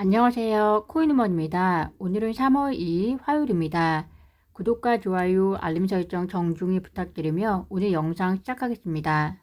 안녕하세요. 코인우먼입니다. 오늘은 3월 2일 화요일입니다. 구독과 좋아요, 알림 설정 정중히 부탁드리며 오늘 영상 시작하겠습니다.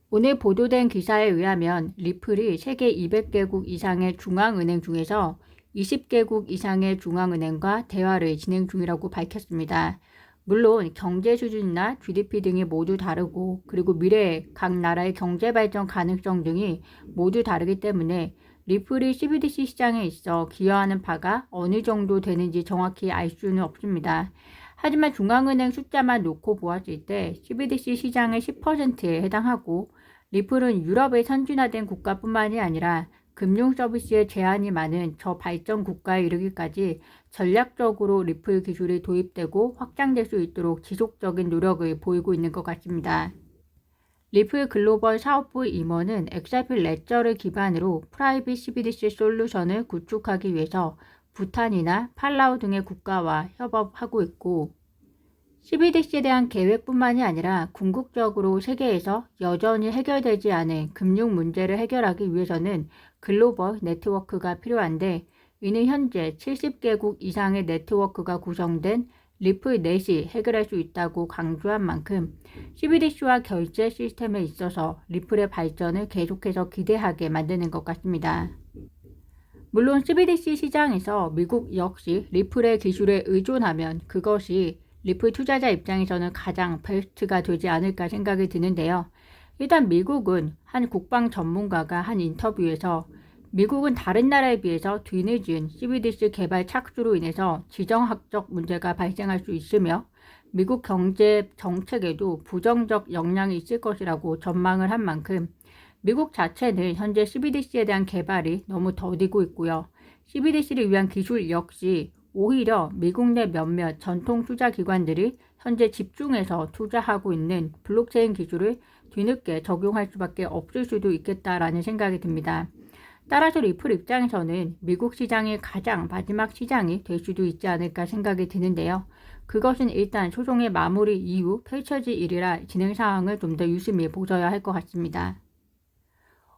오늘 보도된 기사에 의하면 리플이 세계 200개국 이상의 중앙은행 중에서 20개국 이상의 중앙은행과 대화를 진행 중이라고 밝혔습니다. 물론 경제 수준이나 GDP 등이 모두 다르고 그리고 미래의 각 나라의 경제 발전 가능성 등이 모두 다르기 때문에 리플이 CBDC 시장에 있어 기여하는 바가 어느 정도 되는지 정확히 알 수는 없습니다. 하지만 중앙은행 숫자만 놓고 보았을 때 CBDC 시장의 10%에 해당하고 리플은 유럽의 선진화된 국가뿐만이 아니라 금융 서비스에 제한이 많은 저발전 국가에 이르기까지 전략적으로 리플 기술이 도입되고 확장될 수 있도록 지속적인 노력을 보이고 있는 것 같습니다. 리플 글로벌 사업부 임원은 XRP 레저를 기반으로 프라이빗 CBDC 솔루션을 구축하기 위해서 부탄이나 팔라우 등의 국가와 협업하고 있고 CBDC에 대한 계획뿐만이 아니라 궁극적으로 세계에서 여전히 해결되지 않은 금융 문제를 해결하기 위해서는 글로벌 네트워크가 필요한데 이는 현재 70개국 이상의 네트워크가 구성된 리플 넷이 해결할 수 있다고 강조한 만큼 CBDC와 결제 시스템에 있어서 리플의 발전을 계속해서 기대하게 만드는 것 같습니다. 물론 CBDC 시장에서 미국 역시 리플의 기술에 의존하면 그것이 리플 투자자 입장에서는 가장 베스트가 되지 않을까 생각이 드는데요. 일단 미국은 한 국방 전문가가 한 인터뷰에서 미국은 다른 나라에 비해서 뒤늦은 CBDC 개발 착수로 인해서 지정학적 문제가 발생할 수 있으며 미국 경제 정책에도 부정적 영향이 있을 것이라고 전망을 한 만큼 미국 자체는 현재 CBDC에 대한 개발이 너무 더디고 있고요. CBDC를 위한 기술 역시 오히려 미국 내 몇몇 전통 투자 기관들이 현재 집중해서 투자하고 있는 블록체인 기술을 뒤늦게 적용할 수밖에 없을 수도 있겠다라는 생각이 듭니다. 따라서 리플 입장에서는 미국 시장이 가장 마지막 시장이 될 수도 있지 않을까 생각이 드는데요. 그것은 일단 소송의 마무리 이후 펼쳐질 일이라 진행 상황을 좀 더 유심히 보셔야 할 것 같습니다.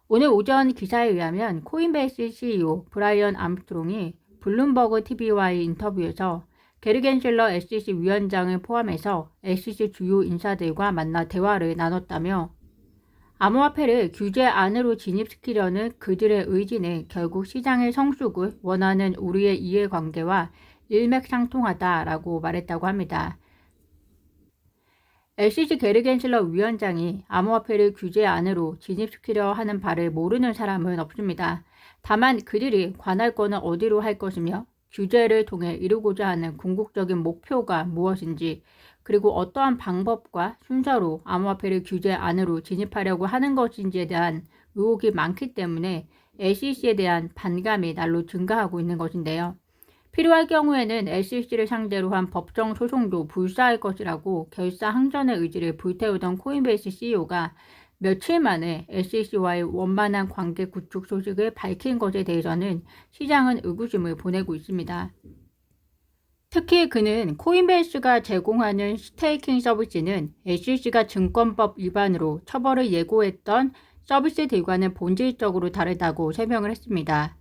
오늘 오전 기사에 의하면 코인베이스 CEO 브라이언 암스트롱이 블룸버그 TV와의 인터뷰에서 게리 겐실러 SEC 위원장을 포함해서 SEC 주요 인사들과 만나 대화를 나눴다며 암호화폐를 규제 안으로 진입시키려는 그들의 의지는 결국 시장의 성숙을 원하는 우리의 이해관계와 일맥상통하다라고 말했다고 합니다. SEC 게리 겐실러 위원장이 암호화폐를 규제 안으로 진입시키려 하는 바를 모르는 사람은 없습니다. 다만 그들이 관할권을 어디로 할 것이며 규제를 통해 이루고자 하는 궁극적인 목표가 무엇인지 그리고 어떠한 방법과 순서로 암호화폐를 규제 안으로 진입하려고 하는 것인지에 대한 의혹이 많기 때문에 SEC에 대한 반감이 날로 증가하고 있는 것인데요. 필요할 경우에는 SEC를 상대로 한 법정 소송도 불사할 것이라고 결사항전의 의지를 불태우던 코인베이스 CEO가 며칠 만에 SEC와의 원만한 관계 구축 소식을 밝힌 것에 대해서는 시장은 의구심을 보내고 있습니다. 특히 그는 코인베이스가 제공하는 스테이킹 서비스는 SEC가 증권법 위반으로 처벌을 예고했던 서비스들과는 본질적으로 다르다고 설명을 했습니다.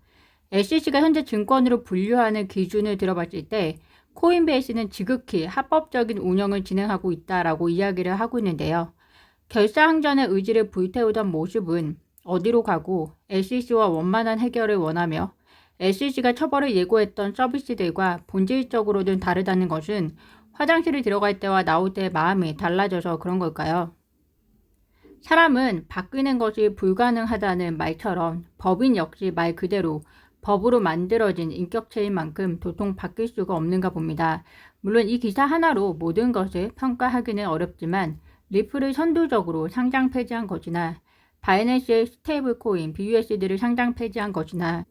SEC가 현재 증권으로 분류하는 기준을 들어봤을 때 코인베이스는 지극히 합법적인 운영을 진행하고 있다라고 이야기를 하고 있는데요. 결사항전의 의지를 불태우던 모습은 어디로 가고 SEC와 원만한 해결을 원하며 SEC가 처벌을 예고했던 서비스들과 본질적으로는 다르다는 것은 화장실에 들어갈 때와 나올 때의 마음이 달라져서 그런 걸까요? 사람은 바뀌는 것이 불가능하다는 말처럼 법인 역시 말 그대로 법으로 만들어진 인격체인 만큼 도통 바뀔 수가 없는가 봅니다. 물론 이 기사 하나로 모든 것을 평가하기는 어렵지만 리플을 선두적으로 상장 폐지한 것이나 바이낸스의 스테이블 코인 BUSD를 상장 폐지한 것이나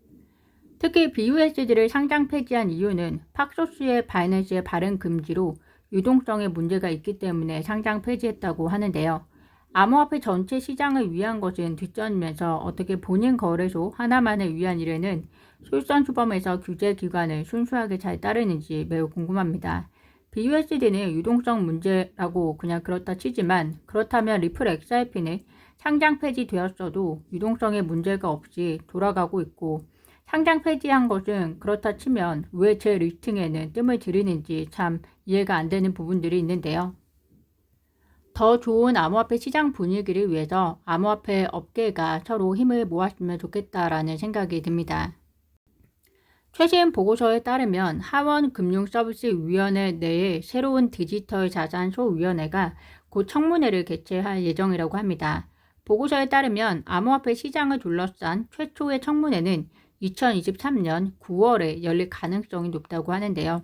특히 BUSD를 상장 폐지한 이유는 팍소스의 바이낸스의 발행 금지로 유동성에 문제가 있기 때문에 상장 폐지했다고 하는데요. 암호화폐 전체 시장을 위한 것은 뒷전면에서 어떻게 본인 거래소 하나만을 위한 일에는 솔선수범해서 규제 기관을 순수하게 잘 따르는지 매우 궁금합니다. BUSD는 유동성 문제라고 그냥 그렇다 치지만 그렇다면 리플 XRP는 상장 폐지되었어도 유동성에 문제가 없이 돌아가고 있고 상장 폐지한 것은 그렇다 치면 왜 제 리스팅에는 뜸을 들이는지 참 이해가 안 되는 부분들이 있는데요. 더 좋은 암호화폐 시장 분위기를 위해서 암호화폐 업계가 서로 힘을 모았으면 좋겠다라는 생각이 듭니다. 최신 보고서에 따르면 하원금융서비스위원회 내에 새로운 디지털 자산 소위원회가 곧 청문회를 개최할 예정이라고 합니다. 보고서에 따르면 암호화폐 시장을 둘러싼 최초의 청문회는 2023년 9월에 열릴 가능성이 높다고 하는데요.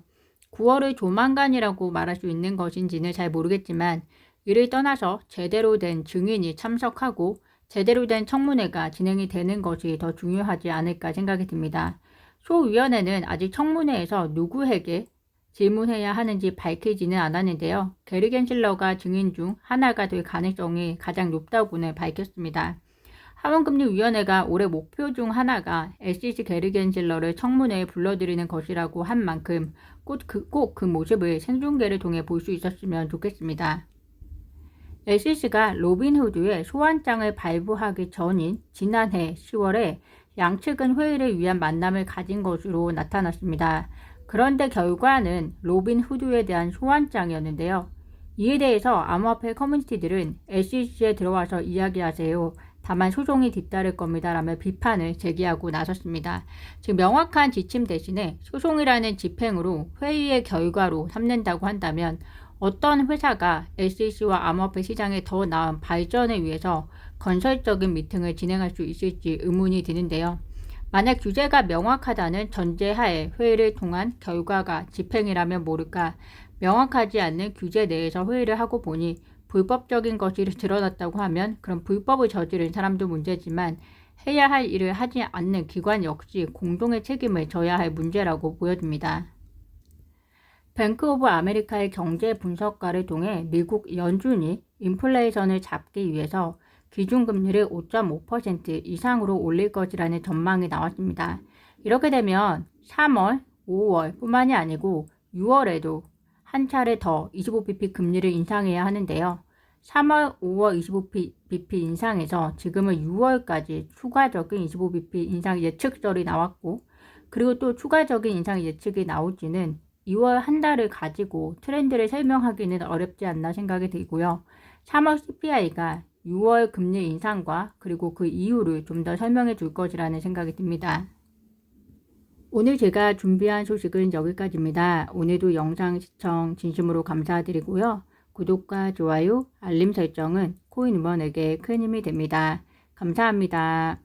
9월을 조만간이라고 말할 수 있는 것인지는 잘 모르겠지만 이를 떠나서 제대로 된 증인이 참석하고 제대로 된 청문회가 진행이 되는 것이 더 중요하지 않을까 생각이 듭니다. 소위원회는 아직 청문회에서 누구에게 질문해야 하는지 밝히지는 않았는데요. 게리 겐실러가 증인 중 하나가 될 가능성이 가장 높다고는 밝혔습니다. 하원금리위원회가 올해 목표 중 하나가 SEC 게리 겐실러를 청문회에 불러들이는 것이라고 한 만큼 꼭 그 모습을 생중계를 통해 볼 수 있었으면 좋겠습니다. SEC가 로빈후드의 소환장을 발부하기 전인 지난해 10월에 양측은 회의를 위한 만남을 가진 것으로 나타났습니다. 그런데 결과는 로빈후드에 대한 소환장이었는데요. 이에 대해서 암호화폐 커뮤니티들은 SEC에 들어와서 이야기하세요. 다만 소송이 뒤따를 겁니다. 라며 비판을 제기하고 나섰습니다. 즉 명확한 지침 대신에 소송이라는 집행으로 회의의 결과로 삼는다고 한다면 어떤 회사가 SEC와 암호화폐 시장의 더 나은 발전을 위해서 건설적인 미팅을 진행할 수 있을지 의문이 드는데요. 만약 규제가 명확하다는 전제하에 회의를 통한 결과가 집행이라면 모를까 명확하지 않는 규제 내에서 회의를 하고 보니 불법적인 것이 드러났다고 하면 그럼 불법을 저지른 사람도 문제지만 해야 할 일을 하지 않는 기관 역시 공동의 책임을 져야 할 문제라고 보여집니다. 뱅크 오브 아메리카의 경제 분석가를 통해 미국 연준이 인플레이션을 잡기 위해서 기준금리를 5.5% 이상으로 올릴 것이라는 전망이 나왔습니다. 이렇게 되면 3월, 5월 뿐만이 아니고 6월에도 한 차례 더 25bp 금리를 인상해야 하는데요. 3월, 5월 25bp 인상에서 지금은 6월까지 추가적인 25bp 인상 예측설이 나왔고 그리고 또 추가적인 인상 예측이 나올지는 2월 한 달을 가지고 트렌드를 설명하기는 어렵지 않나 생각이 들고요. 3월 CPI가 6월 금리 인상과 그리고 그 이유를 좀 더 설명해 줄 것이라는 생각이 듭니다. 오늘 제가 준비한 소식은 여기까지입니다. 오늘도 영상 시청 진심으로 감사드리고요. 구독과 좋아요, 알림 설정은 코인우먼에게 큰 힘이 됩니다. 감사합니다.